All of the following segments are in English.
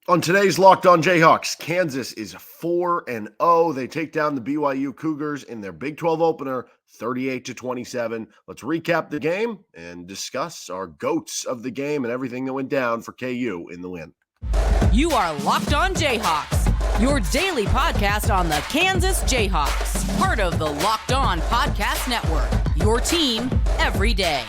On today's Locked On Jayhawks, Kansas is 4-0. They take down the BYU Cougars in their Big 12 opener, 38-27. Let's recap the game and discuss our GOATs of the game and everything that went down for KU in the win. You are Locked On Jayhawks, your daily podcast on the Kansas Jayhawks, part of the Locked On Podcast Network, your team every day.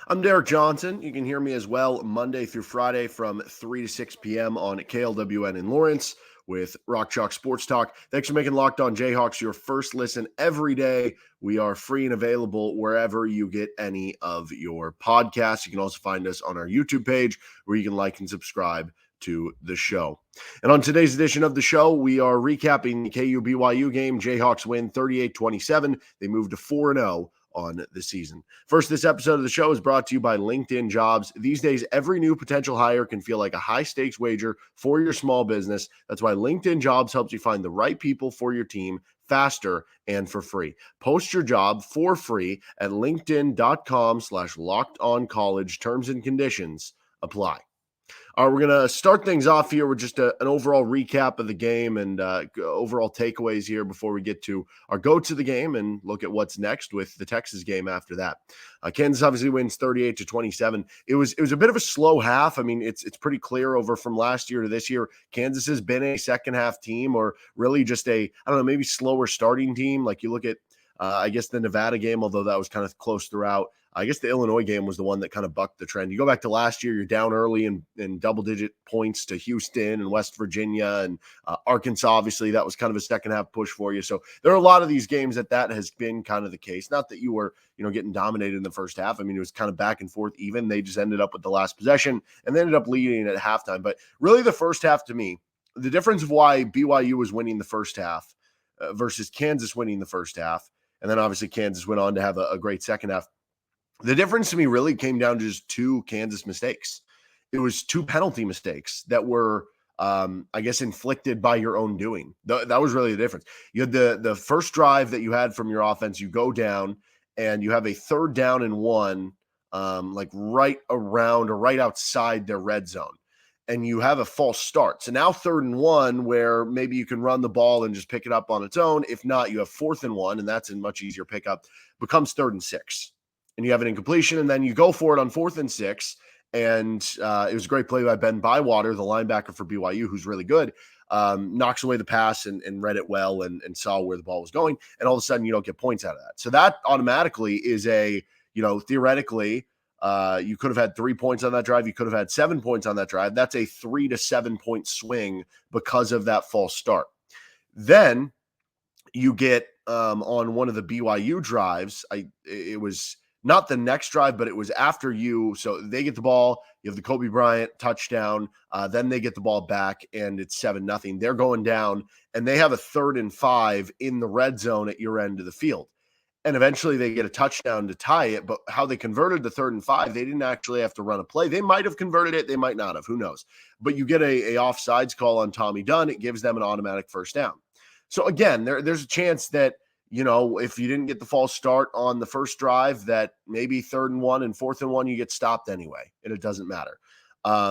I'm Derek Johnson. You can hear me as well Monday through Friday from 3 to 6 p.m. on KLWN in Lawrence with Rock Chalk Sports Talk. Thanks for making Locked On Jayhawks your first listen every day. We are free and available wherever you get any of your podcasts. You can also find us on our YouTube page where you can like and subscribe to the show. And on today's edition of the show, we are recapping the KU-BYU game. Jayhawks win 38-27. They move to 4-0 on the season. First, this episode of the show is brought to you by LinkedIn Jobs. These days, every new potential hire can feel like a high-stakes wager for your small business. That's why LinkedIn Jobs helps you find the right people for your team faster and for free. Post your job for free at linkedin.com/lockedoncollege. Terms and conditions apply. All right, we're going to start things off here with just an overall recap of the game and overall takeaways here before we get to our GOATs of the game and look at what's next with the Texas game after that. Kansas obviously wins 38-27. It was a bit of a slow half. I mean, it's pretty clear over from last year to this year. Kansas has been a second half team, or really just maybe slower starting team. Like you look at, I guess, the Nevada game, although that was kind of close throughout. I guess the Illinois game was the one that kind of bucked the trend. You go back to last year, you're down early in double-digit points to Houston and West Virginia and Arkansas. Obviously, that was kind of a second-half push for you. So there are a lot of these games that has been kind of the case. Not that you were, getting dominated in the first half. I mean, it was kind of back and forth even. They just ended up with the last possession and they ended up leading at halftime. But really the first half, to me, the difference of why BYU was winning the first half versus Kansas winning the first half, and then obviously Kansas went on to have a great second half. The difference to me really came down to just two Kansas mistakes. It was two penalty mistakes that were, inflicted by your own doing. That was really the difference. You had the first drive that you had from your offense. You go down and you have a 3rd down and 1, right around or right outside their red zone. And you have a false start. So now 3rd and 1, where maybe you can run the ball and just pick it up on its own. If not, you have 4th and 1, and that's a much easier pickup. Becomes 3rd and 6. And you have an incompletion, and then you go for it on 4th and 6. And it was a great play by Ben Bywater, the linebacker for BYU, who's really good, knocks away the pass and read it well and saw where the ball was going. And all of a sudden, you don't get points out of that. So that automatically is theoretically, you could have had 3 points on that drive. You could have had 7 points on that drive. That's a 3 to 7 point swing because of that false start. Then you get on one of the BYU drives, it was not the next drive, but it was after you. So they get the ball. You have the Cobee Bryant touchdown. Then they get the ball back, and it's 7-0. They're going down, and they have a 3rd and 5 in the red zone at your end of the field. And eventually they get a touchdown to tie it. But how they converted the 3rd and 5, they didn't actually have to run a play. They might have converted it. They might not have. Who knows? But you get a offsides call on Tommy Dunn. It gives them an automatic first down. So, again, there's a chance that, if you didn't get the false start on the first drive, that maybe 3rd and 1 and 4th and 1, you get stopped anyway, and it doesn't matter.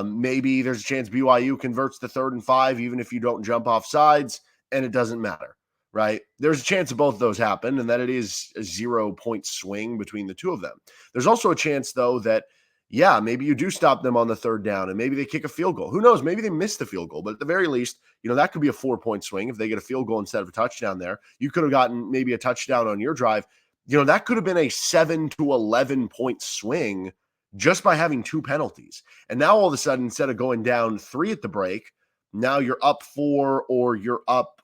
Maybe there's a chance BYU converts the 3rd and 5, even if you don't jump off sides, and it doesn't matter, right? There's a chance of both of those happen, and that it is a 0-point swing between the two of them. There's also a chance, though, that, maybe you do stop them on the 3rd down, and maybe they kick a field goal. Who knows? Maybe they miss the field goal, but at the very least, that could be a 4-point swing if they get a field goal instead of a touchdown there. You could have gotten maybe a touchdown on your drive. That could have been a 7 to 11 point swing just by having 2 penalties. And now all of a sudden, instead of going down 3 at the break, now you're up 4 or you're up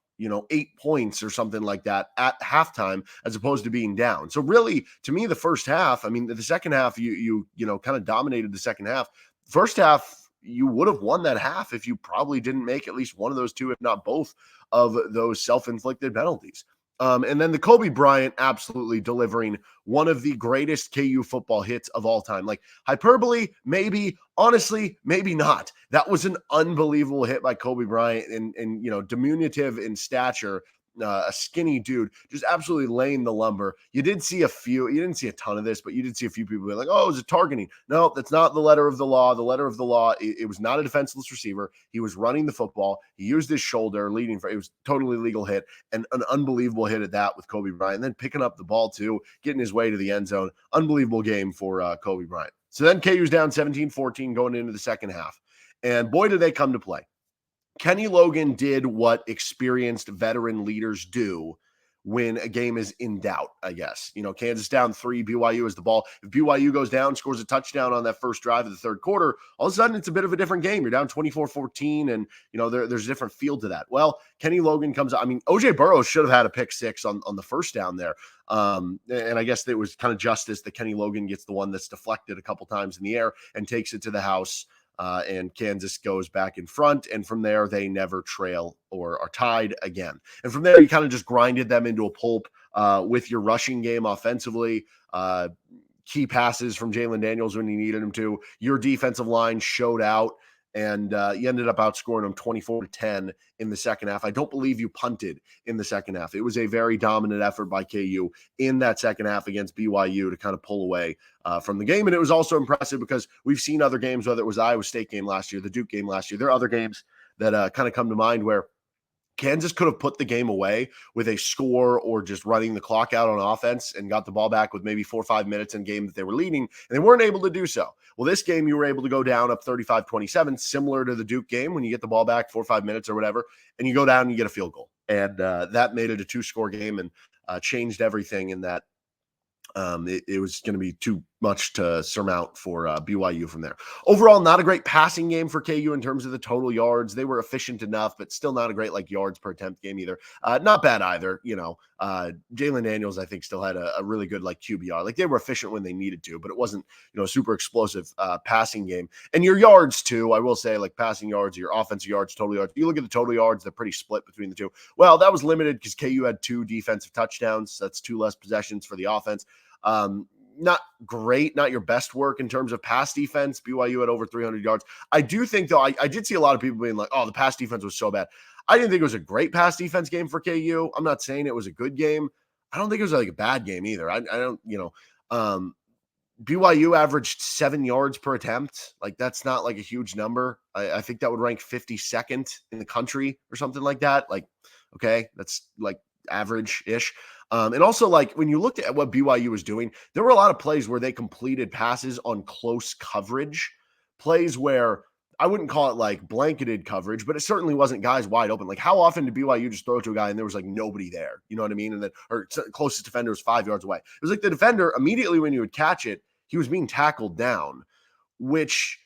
8 points or something like that at halftime, as opposed to being down. So really, to me, the first half, the second half, you kind of dominated the second half. First half, you would have won that half if you probably didn't make at least one of those two, if not both of those self-inflicted penalties. And then the Cobee Bryant absolutely delivering one of the greatest KU football hits of all time. Like, hyperbole, maybe. Honestly, maybe not. That was an unbelievable hit by Cobee Bryant, and diminutive in stature, a skinny dude, just absolutely laying the lumber. You didn't see a ton of this, but you did see a few people be like, oh, is it targeting? No, that's not the letter of the law. The letter of the law, it was not a defenseless receiver. He was running the football. He used his shoulder, it was totally legal hit, and an unbelievable hit at that with Cobee Bryant. And then picking up the ball too, getting his way to the end zone. Unbelievable game for Cobee Bryant. So then KU's down 17-14 going into the second half. And boy, did they come to play. Kenny Logan did what experienced veteran leaders do when a game is in doubt, I guess. Kansas down 3, BYU is the ball. If BYU goes down, scores a touchdown on that first drive of the third quarter, all of a sudden it's a bit of a different game. You're down 24-14, and, there's a different feel to that. Well, Kenny Logan comes out. I mean, O.J. Burrows should have had a pick six on the first down there. And I guess it was kind of justice that Kenny Logan gets the one that's deflected a couple times in the air and takes it to the house. And Kansas goes back in front, and from there, they never trail or are tied again. And from there, you kind of just grinded them into a pulp with your rushing game offensively, key passes from Jalon Daniels when you needed him to. Your defensive line showed out, and you ended up outscoring them 24-10 in the second half. I don't believe you punted in the second half. It was a very dominant effort by KU in that second half against BYU to kind of pull away from the game. And it was also impressive because we've seen other games, whether it was the Iowa State game last year, the Duke game last year. There are other games that kind of come to mind where Kansas could have put the game away with a score or just running the clock out on offense and got the ball back with maybe 4 or 5 minutes in game that they were leading, and they weren't able to do so. Well, this game, you were able to go down up 35-27, similar to the Duke game when you get the ball back 4 or 5 minutes or whatever, and you go down and you get a field goal. And that made it a 2-score game and changed everything in that. It was going to be too much to surmount for BYU from there. Overall, not a great passing game for KU in terms of the total yards. They were efficient enough, but still not a great yards per attempt game either. Not bad either. Jalon Daniels, I think, still had a really good QBR. They were efficient when they needed to, but it wasn't a super explosive passing game. And your yards too, I will say, passing yards, your offensive yards, total yards. You look at the total yards; they're pretty split between the two. Well, that was limited because KU had 2 defensive touchdowns. That's 2 less possessions for the offense. Not great, not your best work in terms of pass defense. BYU had over 300 yards. I do think, though, I did see a lot of people being like, oh, the pass defense was so bad. I didn't think it was a great pass defense game for KU. I'm not saying it was a good game. I don't think it was a bad game either. I don't, BYU averaged 7 yards per attempt. That's not a huge number. I think that would rank 52nd in the country or something like that. Okay, that's average-ish. And also, when you looked at what BYU was doing, there were a lot of plays where they completed passes on close coverage, plays where I wouldn't call it blanketed coverage, but it certainly wasn't guys wide open. How often did BYU just throw to a guy and there was nobody there? You know what I mean? And then, or closest defender was 5 yards away. It was the defender, immediately when you would catch it, he was being tackled down, which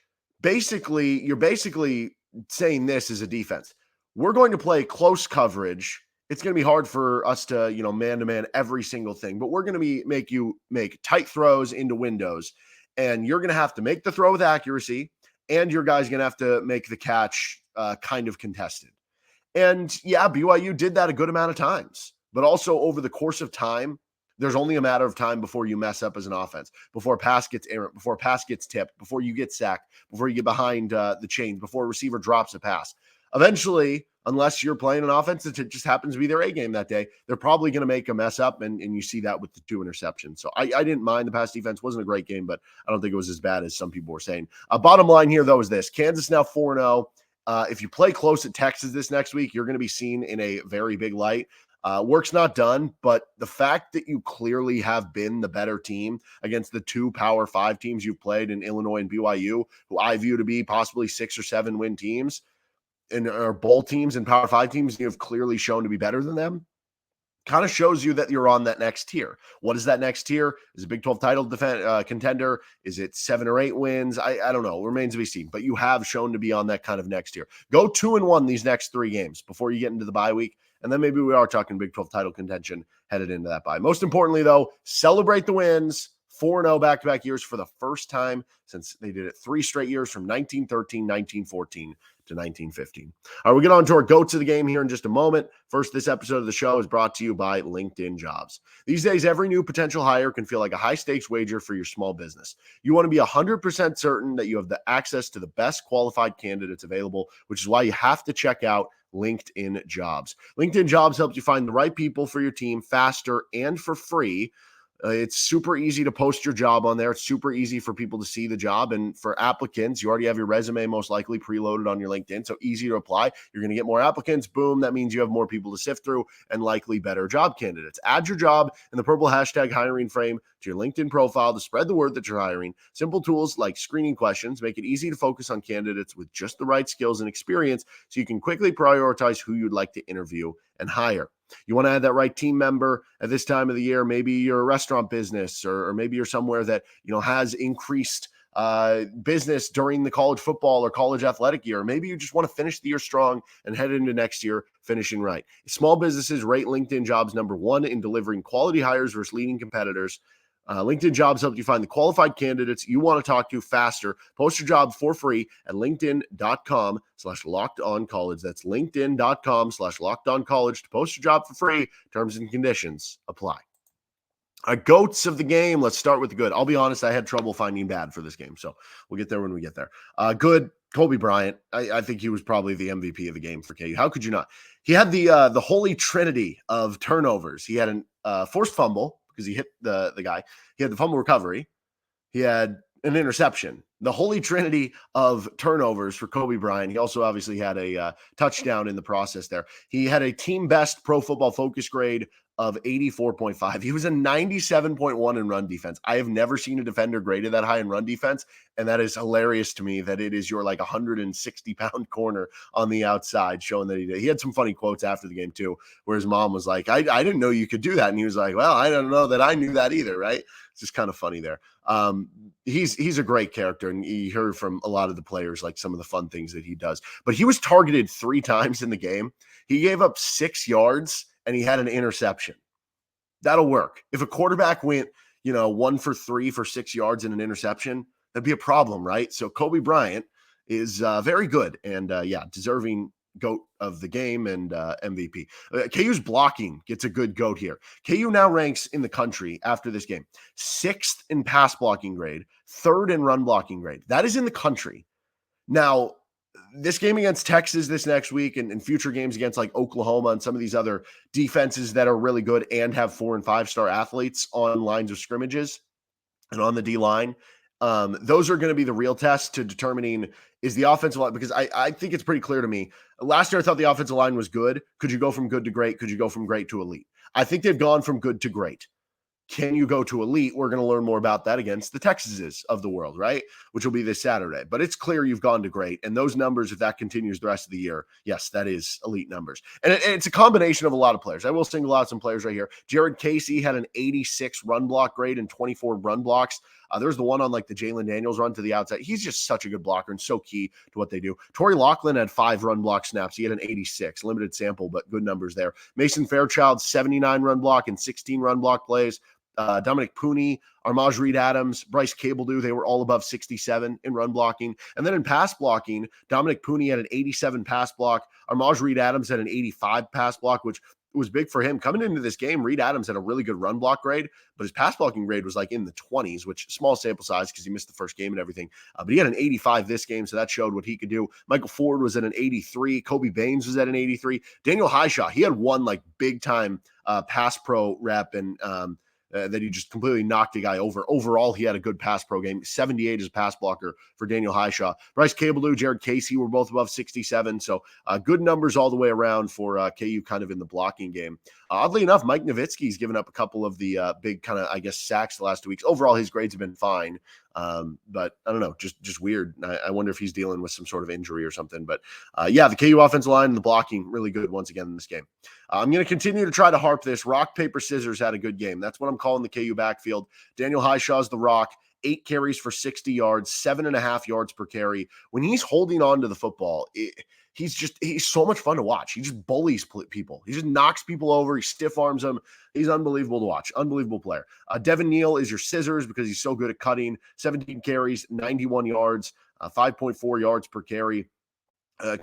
you're basically saying this as a defense. We're going to play close coverage. It's going to be hard for us to, man-to-man every single thing, but we're going to make you make tight throws into windows, and you're going to have to make the throw with accuracy, and your guy's going to have to make the catch kind of contested. And yeah, BYU did that a good amount of times, but also over the course of time, there's only a matter of time before you mess up as an offense, before a pass gets errant, before a pass gets tipped, before you get sacked, before you get behind the chains, before a receiver drops a pass. Eventually, unless you're playing an offense that just happens to be their A game that day, they're probably going to make a mess up, and you see that with the 2 interceptions. So I didn't mind the pass defense. Wasn't a great game, but I don't think it was as bad as some people were saying. Bottom line here, though, is this. Kansas now 4-0. If you play close at Texas this next week, you're going to be seen in a very big light. Work's not done, but the fact that you clearly have been the better team against the 2 Power 5 teams you've played in Illinois and BYU, who I view to be possibly 6 or 7 win teams, and are bowl teams and Power 5 teams, you have clearly shown to be better than them, kind of shows you that you're on that next tier. What is that next tier? Is it Big 12 title contender? Is it 7 or 8 wins? I don't know. It remains to be seen, but you have shown to be on that kind of next tier. Go 2-1 these next 3 games before you get into the bye week, and then maybe we are talking Big 12 title contention headed into that bye. Most importantly, though, celebrate the wins. 4-0 back-to-back years for the first time since they did it 3 straight years from 1913, 1914 to 19-15. All right, we'll get on to our go-to the game here in just a moment. First, this episode of the show is brought to you by LinkedIn Jobs. These days, every new potential hire can feel like a high-stakes wager for your small business. You want to be 100% certain that you have the access to the best qualified candidates available, which is why you have to check out LinkedIn Jobs. LinkedIn Jobs helps you find the right people for your team faster and for free. It's super easy to post your job on there. It's super easy for people to see the job. And for applicants, you already have your resume most likely preloaded on your LinkedIn. So easy to apply. You're going to get more applicants. Boom. That means you have more people to sift through and likely better job candidates. Add your job in the purple hashtag hiring frame to your LinkedIn profile to spread the word that you're hiring. Simple tools like screening questions make it easy to focus on candidates with just the right skills and experience so you can quickly prioritize who you'd like to interview and hire. You want to add that right team member at this time of the year. Maybe you're a restaurant business, or maybe you're somewhere that, has increased business during the college football or college athletic year. Maybe you just want to finish the year strong and head into next year finishing right. Small businesses rate LinkedIn Jobs number one in delivering quality hires versus leading competitors. LinkedIn Jobs helps you find the qualified candidates you want to talk to faster. Post your job for free at linkedin.com/lockedoncollege. That's linkedin.com/lockedoncollege to post your job for free. Terms and conditions apply. Our goats of the game. Let's start with the good. I'll be honest, I had trouble finding bad for this game, so we'll get there when we get there. Good, Cobee Bryant. I think he was probably the MVP of the game for KU. How could you not? He had the holy trinity of turnovers. He had an forced fumble, because he hit the guy. He had the fumble recovery. He had an interception. The holy trinity of turnovers for Cobee Bryant. He also obviously had a touchdown in the process there. He had a team best Pro Football Focus grade of 84.5. He was a 97.1 in run defense. I have never seen a defender graded that high in run defense, and that is hilarious to me that it is your 160-pound corner on the outside showing that he did. He had some funny quotes after the game too, where his mom was like, I didn't know you could do that. And he was like, well, I don't know that I knew that either, right? It's just kind of funny there. He's a great character, and you heard from a lot of the players like some of the fun things that he does. But he was targeted 3 times in the game. He gave up 6 yards, and he had an interception. That'll work. If a quarterback went, 1 for 3 for 6 yards and an interception, that'd be a problem, right? So Cobee Bryant is very good and, deserving GOAT of the game and MVP. KU's blocking gets a good GOAT here. KU now ranks in the country after this game 6th in pass blocking grade, 3rd in run blocking grade. That is in the country. Now, this game against Texas this next week and future games against Oklahoma and some of these other defenses that are really good and have 4- and 5-star athletes on lines of scrimmages and on the D-line, those are going to be the real test to determining is the offensive line, because I think it's pretty clear to me. Last year, I thought the offensive line was good. Could you go from good to great? Could you go from great to elite? I think they've gone from good to great. Can you go to elite? We're going to learn more about that against the Texases of the world, right? Which will be this Saturday. But it's clear you've gone to great. And those numbers, if that continues the rest of the year, yes, that is elite numbers. And it's a combination of a lot of players. I will single out some players right here. Jared Casey had an 86 run block grade and 24 run blocks. There's the one on the Jalon Daniels run to the outside. He's just such a good blocker and so key to what they do. Torrey Loughlin had 5 run block snaps. He had an 86, limited sample, but good numbers there. Mason Fairchild, 79 run block and 16 run block plays. Dominic Pooney, Armaj Reed-Adams, Bryce Cabledew, they were all above 67 in run blocking. And then in pass blocking, Dominic Pooney had an 87 pass block. Armaj Reed-Adams had an 85 pass block, which was big for him. Coming into this game, Reed-Adams had a really good run block grade, but his pass blocking grade was in the 20s, which small sample size because he missed the first game and everything. But he had an 85 this game, so that showed what he could do. Michael Ford was at an 83. Kobe Baines was at an 83. Daniel Hishaw, he had one big-time pass pro rep and that he just completely knocked the guy over. Overall, he had a good pass pro game. 78 as a pass blocker for Daniel Hishaw. Bryce Cabledew, Jared Casey were both above 67. So good numbers all the way around for KU kind of in the blocking game. Oddly enough, Mike Nowitzki's given up a couple of the big kind of, sacks the last 2 weeks. Overall, his grades have been fine. But I don't know, just weird. I wonder if he's dealing with some sort of injury or something. But the KU offensive line and the blocking really good once again in this game. I'm going to continue to try to harp this. Rock, paper, scissors had a good game. That's what I'm calling the KU backfield. Daniel Hishaw's the rock. 8 carries for 60 yards, 7.5 yards per carry. When he's holding on to the football, he's so much fun to watch. He just bullies people. He just knocks people over. He stiff arms them. He's unbelievable to watch. Unbelievable player. Devin Neal is your scissors because he's so good at cutting. 17 carries, 91 yards, 5.4 yards per carry.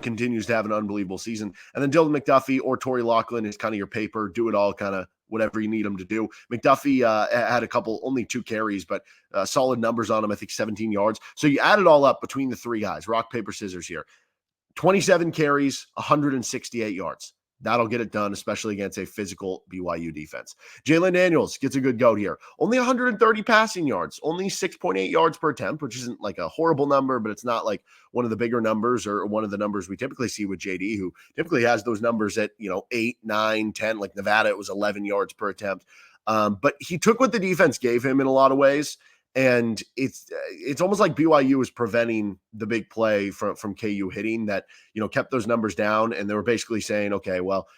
continues to have an unbelievable season. And then Dylan McDuffie or Torrey Loughlin is kind of your paper, do it all, kind of whatever you need him to do. McDuffie had only 2 carries, but solid numbers on him, I think 17 yards. So you add it all up between the 3 guys, rock, paper, scissors here. 27 carries, 168 yards. That'll get it done, especially against a physical BYU defense. Jalon Daniels gets a good goat here. Only 130 passing yards, only 6.8 yards per attempt, which isn't like a horrible number, but it's not like one of the bigger numbers or one of the numbers we typically see with JD, who typically has those numbers at 8, 9, 10. Like Nevada, it was 11 yards per attempt. But he took what the defense gave him in a lot of ways. And it's almost like BYU was preventing the big play from KU hitting that, kept those numbers down. And they were basically saying, okay, well,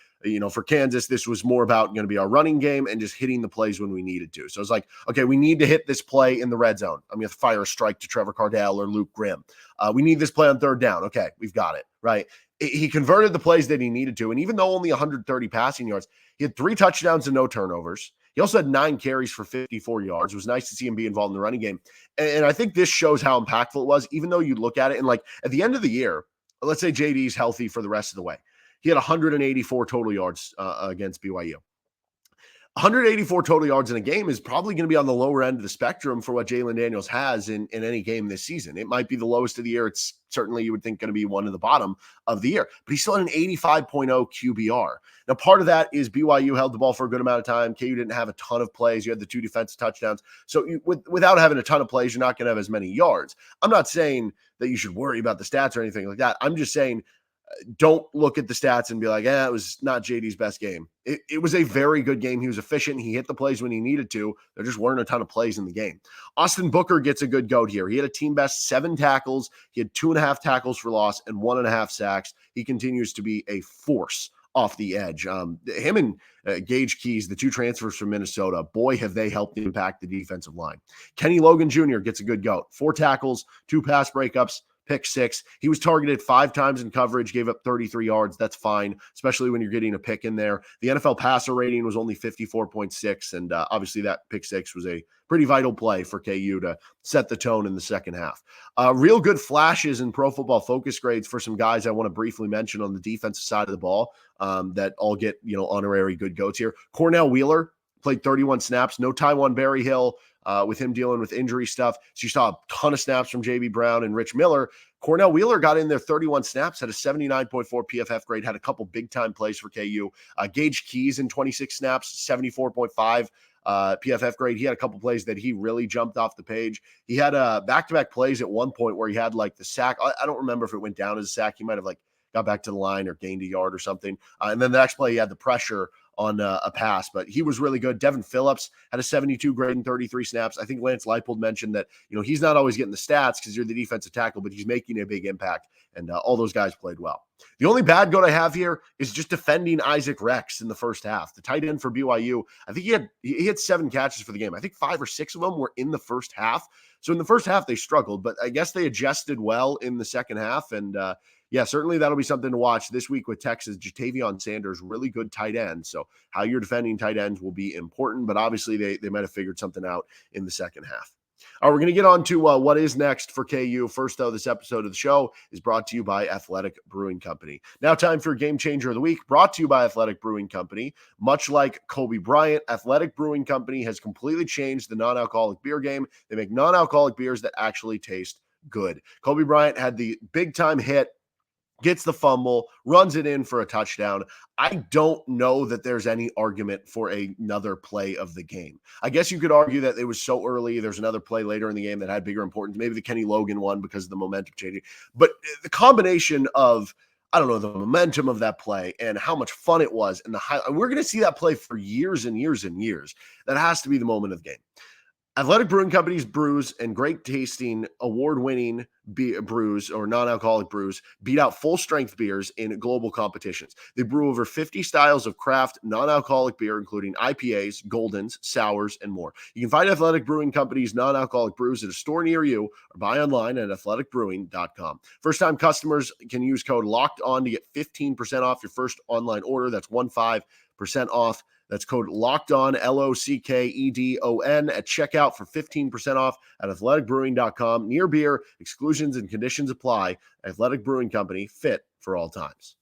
for Kansas, this was more about going to be our running game and just hitting the plays when we needed to. So it's like, okay, we need to hit this play in the red zone. I'm going to fire a strike to Trevor Cardell or Luke Grimm. We need this play on 3rd down. Okay, we've got it, right? He converted the plays that he needed to. And even though only 130 passing yards, he had 3 touchdowns and no turnovers. He also had 9 carries for 54 yards. It was nice to see him be involved in the running game. And I think this shows how impactful it was, even though you look at it and like at the end of the year, let's say JD's healthy for the rest of the way. He had 184 total yards against BYU. 184 total yards in a game is probably going to be on the lower end of the spectrum for what Jalon Daniels has in any game this season. It might be the lowest of the year. It's certainly, you would think, going to be one of the bottom of the year. But he's still at an 85.0 QBR. Now, part of that is BYU held the ball for a good amount of time. KU didn't have a ton of plays. You had the 2 defensive touchdowns. So without having a ton of plays, you're not going to have as many yards. I'm not saying that you should worry about the stats or anything like that. I'm just saying don't look at the stats and be like, it was not JD's best game. It was a very good game. He was efficient. He hit the plays when he needed to. There just weren't a ton of plays in the game. Austin Booker gets a good goat here. He had a team best 7 tackles. He had 2.5 tackles for loss and 1.5 sacks. He continues to be a force off the edge. Him and Gage Keys, the 2 transfers from Minnesota, boy, have they helped impact the defensive line. Kenny Logan Jr. gets a good goat. 4 tackles, 2 pass breakups, pick 6. He was targeted 5 times in coverage, gave up 33 yards. That's fine, especially when you're getting a pick in there. The NFL passer rating was only 54.6, and obviously that pick 6 was a pretty vital play for KU to set the tone in the second half. Real good flashes in Pro Football Focus grades for some guys I want to briefly mention on the defensive side of the ball that all get honorary good goats here. Cornell Wheeler played 31 snaps. No Taiwan Berryhill, with him dealing with injury stuff. So you saw a ton of snaps from J.B. Brown and Rich Miller. Cornell Wheeler got in there 31 snaps, had a 79.4 PFF grade, had a couple big-time plays for KU. Gage Keys in 26 snaps, 74.5 PFF grade. He had a couple plays that he really jumped off the page. He had back-to-back plays at one point where he had like the sack. I don't remember if it went down as a sack. He might have got back to the line or gained a yard or something. And then the next play, he had the pressure on a pass, but he was really good. Devin Phillips had a 72 grade in 33 snaps. I think Lance Leipold mentioned that, he's not always getting the stats because you're the defensive tackle, but he's making a big impact, and all those guys played well. The only bad goat I have here is just defending Isaac Rex in the first half. The tight end for BYU, I think he had 7 catches for the game. I think 5 or 6 of them were in the first half. So in the first half, they struggled, but I guess they adjusted well in the second half, and certainly that'll be something to watch this week with Texas. Jatavion Sanders, really good tight end. So how you're defending tight ends will be important, but obviously they might have figured something out in the second half. All right, we're going to get on to what is next for KU. First, though, this episode of the show is brought to you by Athletic Brewing Company. Now time for Game Changer of the Week, brought to you by Athletic Brewing Company. Much like Cobee Bryant, Athletic Brewing Company has completely changed the non-alcoholic beer game. They make non-alcoholic beers that actually taste good. Cobee Bryant had the big-time hit, gets the fumble, runs it in for a touchdown. I don't know that there's any argument for another play of the game. I guess you could argue that it was so early. There's another play later in the game that had bigger importance. Maybe the Kenny Logan one because of the momentum changing. But the combination of, the momentum of that play and how much fun it was, and we're going to see that play for years and years and years. That has to be the moment of the game. Athletic Brewing Company's brews and great tasting, award-winning brews or non-alcoholic brews beat out full-strength beers in global competitions. They brew over 50 styles of craft non-alcoholic beer, including IPAs, Goldens, sours, and more. You can find Athletic Brewing Company's non-alcoholic brews at a store near you or buy online at athleticbrewing.com. First-time customers can use code LOCKEDON to get 15% off your first online order. That's 15% off. That's code LOCKEDON, LOCKEDON at checkout for 15% off at athleticbrewing.com. Near beer, exclusions and conditions apply. Athletic Brewing Company, fit for all times.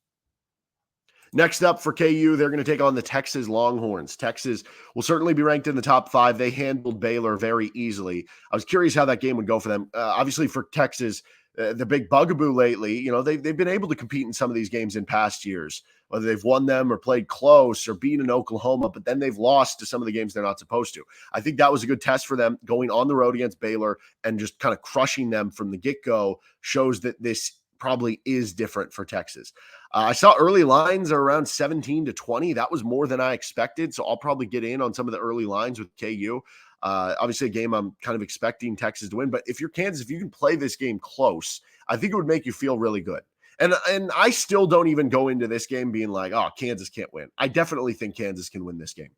Next up for KU, they're going to take on the Texas Longhorns. Texas will certainly be ranked in the top 5. They handled Baylor very easily. I was curious how that game would go for them. Obviously, for Texas, the big bugaboo lately, they've been able to compete in some of these games in past years, whether they've won them or played close or beaten Oklahoma, but then they've lost to some of the games they're not supposed to. I think that was a good test for them. Going on the road against Baylor and just kind of crushing them from the get-go shows that this probably is different for Texas. I saw early lines are around 17-20. That was more than I expected, so I'll probably get in on some of the early lines with KU. Obviously, a game I'm kind of expecting Texas to win, but if you're Kansas, if you can play this game close, I think it would make you feel really good. And I still don't even go into this game being like, oh, Kansas can't win. I definitely think Kansas can win this game.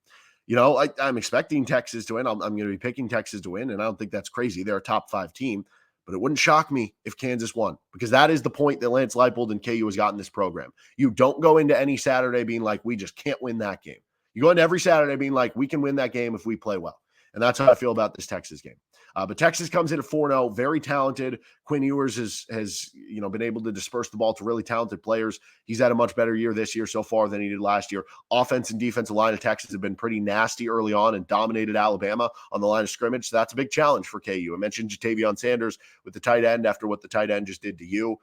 I'm expecting Texas to win. I'm going to be picking Texas to win, and I don't think that's crazy. They're a top 5 team. But it wouldn't shock me if Kansas won, because that is the point that Lance Leipold and KU has gotten this program. You don't go into any Saturday being like, we just can't win that game. You go into every Saturday being like, we can win that game if we play well. And that's how I feel about this Texas game. But Texas comes in at 4-0, very talented. Quinn Ewers has been able to disperse the ball to really talented players. He's had a much better year this year so far than he did last year. Offense and defensive line of Texas have been pretty nasty early on and dominated Alabama on the line of scrimmage. So that's a big challenge for KU. I mentioned Jatavion Sanders with the tight end after what the tight end just did to you.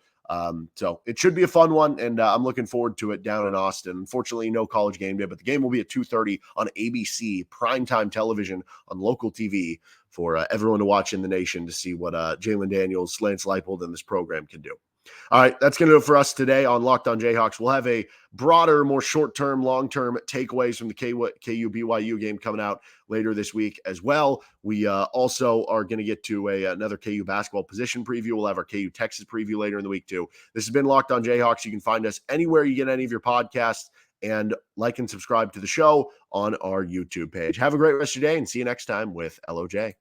So it should be a fun one, and I'm looking forward to it down in Austin. Unfortunately, no College Game Day, but the game will be at 2:30 on ABC, primetime television on local TV for everyone to watch in the nation to see what Jalon Daniels, Lance Leipold, and this program can do. All right, that's going to do it for us today on Locked On Jayhawks. We'll have a broader, more short-term, long-term takeaways from the KU BYU game coming out later this week as well. We also are going to get to another KU basketball position preview. We'll have our KU Texas preview later in the week too. This has been Locked On Jayhawks. You can find us anywhere you get any of your podcasts, and like and subscribe to the show on our YouTube page. Have a great rest of your day, and see you next time with LOJ.